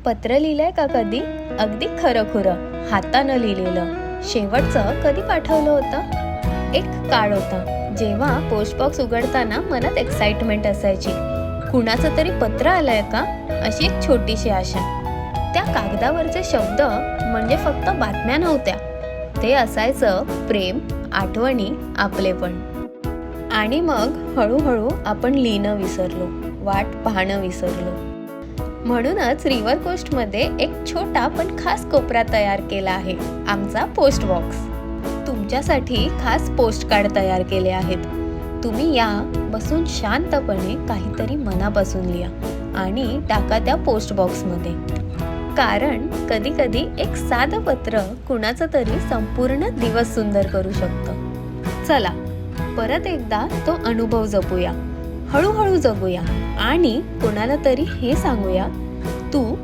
पत्र लिहिलंय का कधी? अगदी खरं खुरं हातानं लिहिलेलं. शेवटचं कधी पाठवलं होतं? एक काळ होता जेव्हा पोस्ट बॉक्स उघडताना मनात एक्साइटमेंट असायची. कुणाचं तरी पत्र आलंय का, अशी एक छोटीशी आशा. त्या कागदावरचे शब्द म्हणजे फक्त बातम्या नव्हत्या, ते असायचं प्रेम, आठवणी, आपलेपण. आणि मग हळूहळू आपण लिहिणं विसरलो, वाट पाहणं विसरलो. म्हणूनच रिव्हर कोस्टमध्ये एक छोटा पण खास कोपरा तयार केला आहे, आमचा पोस्ट बॉक्स. तुमच्यासाठी खास पोस्ट कार्ड तयार केले आहेत. तुम्ही या, बसून शांतपणे काहीतरी मनापासून लिहा आणि टाका त्या पोस्ट बॉक्समध्ये. कारण कधी कधी एक साधं पत्र कुणाचं तरी संपूर्ण दिवस सुंदर करू शकतं. चला परत एकदा तो अनुभव जपूया, हळूहळू जगूया आणि कोणाला तरी हे सांगूया, तू